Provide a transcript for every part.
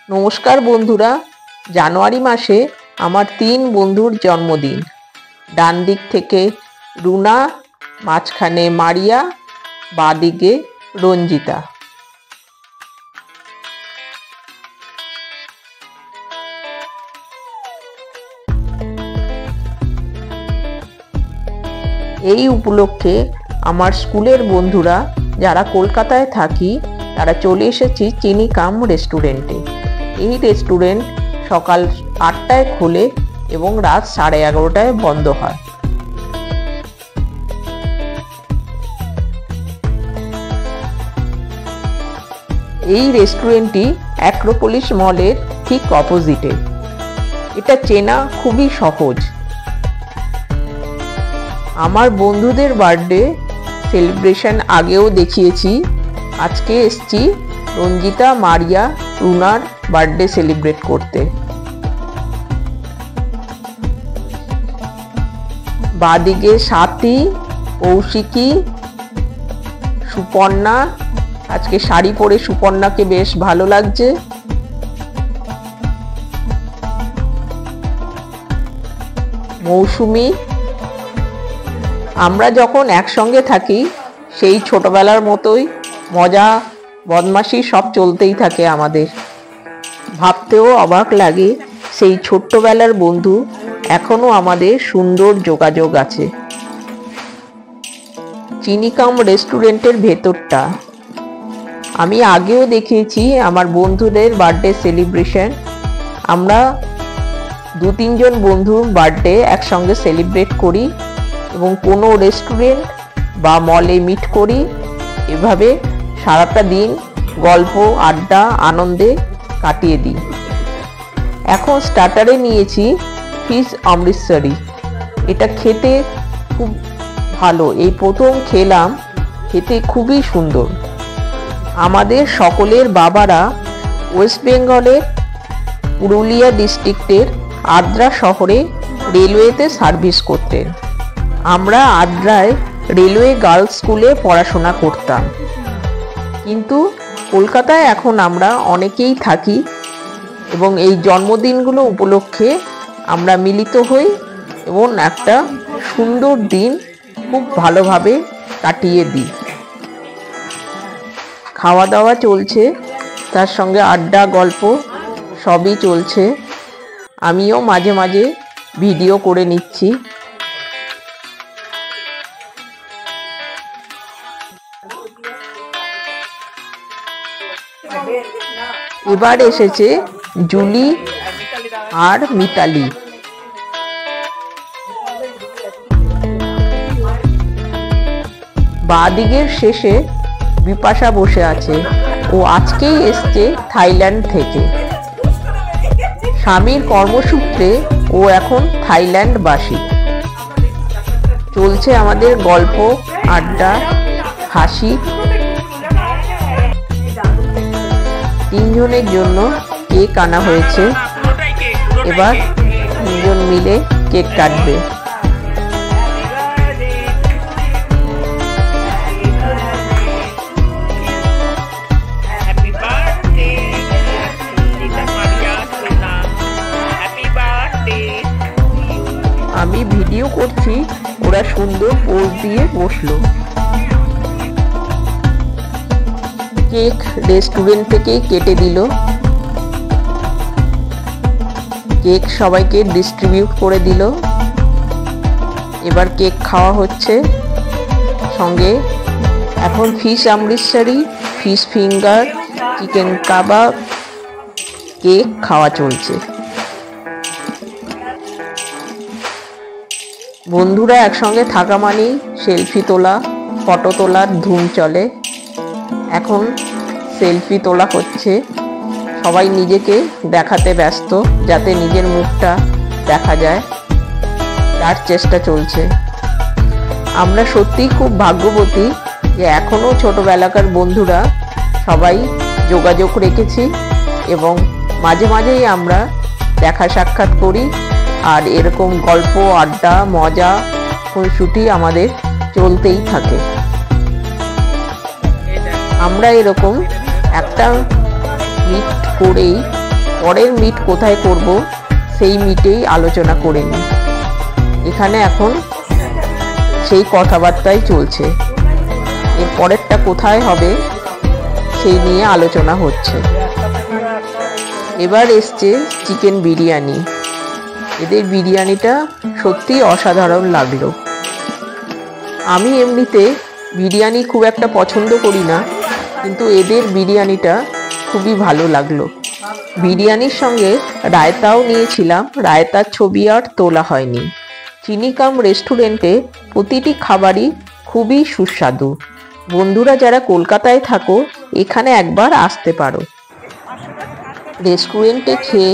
নমস্কার বন্ধুরা, জানুয়ারি মাসে আমার 3 বন্ধুর জন্মদিন। ডান দিক থেকে রুনা, মাঝখানে মারিয়া, বাঁদিকে রঞ্জিতা। এই উপলক্ষে আমার স্কুলের বন্ধুরা যারা কলকাতায় থাকি তারা চলে এসেছি চিনিকাম রেস্টুরেন্টে। এই রেস্টুরেন্ট সকাল 8টায় খোলে এবং রাত 11:30টায় বন্ধ হয়। এই রেস্টুরেন্টটি অ্যাক্রোপলিস মলের ঠিক অপোজিটে। এটা চেনা খুবই সহজ। আমার বন্ধুদের বার্থডে সেলিব্রেশন আগেও দেখিয়েছি। আজকে এসছি রঞ্জিতা, মারিয়া, রুনার বার্থডে সেলিব্রেট করতে। বাদিকে সাথী, কৌশিকী, সুপর্ণা। আজকে শাড়ি পরে সুপর্ণাকে বেশ ভালো লাগছে। মৌসুমী। আমরা যখন একসঙ্গে থাকি সেই ছোটবেলার মতোই মজা বদমাশি সব চলতেই থাকে আমাদের। ভাবতেও অবাক লাগে সেই ছোট্টবেলার বন্ধু এখনো আমাদের সুন্দর যোগাযোগ আছে। চিনিকাম রেস্টুরেন্টের ভেতরটা আমি আগেও দেখিয়েছি আমার বন্ধুদের বার্থডে সেলিব্রেশন। আমরা 2-3 জন বন্ধুর বার্থডে একসঙ্গে সেলিব্রেট করি এবং কোনো রেস্টুরেন্ট বা মলে মিট করি। এভাবে সারাটা দিন গল্প, আড্ডা, আনন্দে কাটিয়ে দিই। এখন স্টার্টারে নিয়েছি ফিশ অমৃতসরি। এটা খেতে খুব ভালো। এই প্রথম খেলাম, খেতে খুবই সুন্দর। আমাদের সকলের বাবারা ওয়েস্ট বেঙ্গলের পুরুলিয়া ডিস্ট্রিক্টের আদ্রা শহরে রেলওয়েতে সার্ভিস করতেন। আমরা আদ্রায় রেলওয়ে গার্লস স্কুলে পড়াশোনা করতাম, কিন্তু কলকাতায় এখন আমরা অনেকেই থাকি এবং এই জন্মদিনগুলো উপলক্ষে আমরা মিলিত হই এবং একটা সুন্দর দিন খুব ভালোভাবে কাটিয়ে দিই। খাওয়া দাওয়া চলছে, তার সঙ্গে আড্ডা, গল্প সবই চলছে। আমিও মাঝে মাঝে ভিডিও করে নিচ্ছি। এবার এসেছে জুলি আর মিতালি। বাঁদিকের শেষে বিপাশা বসে আছে। ও আজকেই এসছে থাইল্যান্ড থেকে। স্বামীর কর্মসূত্রে ও এখন থাইল্যান্ডবাসী। চলছে আমাদের গল্প, আড্ডা, হাসি। 3 জনের জন্য কেক আনা হয়েছে। এবার 3 জন মিলে কেক কাটবে। আমি ভিডিও করছি, ওরা সুন্দর পোজ দিয়ে বসলো। কেক রেস্টুরেন্ট থেকেই কেটে দিল। কেক সবাইকে ডিস্ট্রিবিউট করে দিল। এবার কেক খাওয়া হচ্ছে। সঙ্গে এখন fish Amritsari, fish finger, chicken kebab, cake খাওয়া চলছে। বন্ধুরা একসঙ্গে থাকা মানেই সেলফি তোলা, ফটো তোলার ধুম চলে। এখন সেলফি তোলা হচ্ছে। সবাই নিজেকে দেখাতে ব্যস্ত, যাতে নিজের মুখটা দেখা যায় তার চেষ্টা চলছে। আমরা সত্যিই খুব ভাগ্যবতী যে এখনও ছোটবেলাকার বন্ধুরা সবাই যোগাযোগ রেখেছি এবং মাঝে মাঝেই আমরা দেখা সাক্ষাৎ করি। আর এরকম গল্প, আড্ডা, মজা, খুনসুটি আমাদের চলতেই থাকে। আমরা এরকম একটা গিফট করেই পরের মিট কোথায় করব সেই মিটেই আলোচনা করে নিই। এখানে এখন সেই কথাবার্তাই চলছে, এর পরেরটা কোথায় হবে সেই নিয়ে আলোচনা হচ্ছে। এবার এসছে চিকেন বিরিয়ানি। এদের বিরিয়ানিটা সত্যি অসাধারণ লাগলো। আমি এমনিতে বিরিয়ানি খুব একটা পছন্দ করি না, কিন্তু এদের বিরিয়ানিটা খুবই ভালো লাগলো। বিরিয়ানির সঙ্গে রায়তাও নিয়েছিলাম, রায়তার ছবি আর তোলা হয়নি। চিনিকাম রেস্টুরেন্টে প্রতিটি খাবারই খুবই সুস্বাদু। বন্ধুরা যারা কলকাতায় থাকো এখানে একবার আসতে পারো। রেস্টুরেন্টে খেয়ে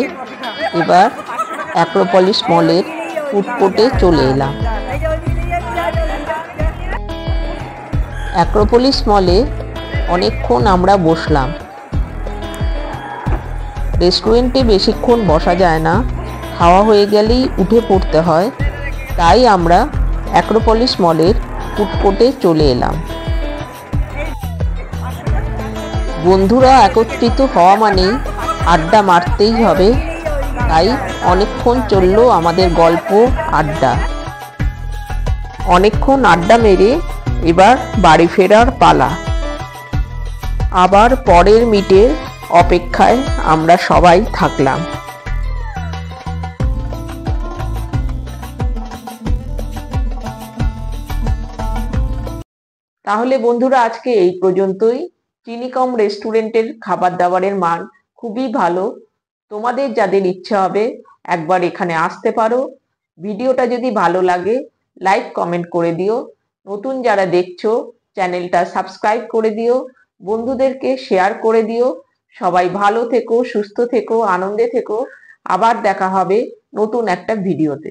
এবার অ্যাক্রোপলিস মলের ফুড কোর্টে চলে এলাম। অ্যাক্রোপলিস মলে অনেকক্ষণ আমরা বসলাম। রেস্টুরেন্টে বেশিক্ষণ বসা যায় না, খাওয়া হয়ে গেলেই উঠে পড়তে হয়, তাই আমরা অ্যাক্রোপলিস মলের ফুড কোর্টে চলে এলাম। বন্ধুরা একত্রিত হওয়া মানেই আড্ডা মারতেই হবে, তাই অনেকক্ষণ চলল আমাদের গল্প আড্ডা। অনেকক্ষণ আড্ডা মেরে এবার বাড়ি ফেরার পালা। আবার পরের মিটের অপেক্ষায় আমরা সবাই থাকলাম। তাহলে বন্ধুরা আজকে এই পর্যন্তই। চিনিকম রেস্টুরেন্টের খাবার দাবারের মান খুবই ভালো। তোমাদের যাদের ইচ্ছা হবে একবার এখানে আসতে পারো। ভিডিওটা যদি ভালো লাগে লাইক কমেন্ট করে দিও। নতুন যারা দেখছো চ্যানেলটা সাবস্ক্রাইব করে দিও, বন্ধুদেরকে শেয়ার করে দিও। সবাই ভালো থেকো, সুস্থ থেকো, আনন্দে থেকো। আবার দেখা হবে নতুন একটা ভিডিওতে।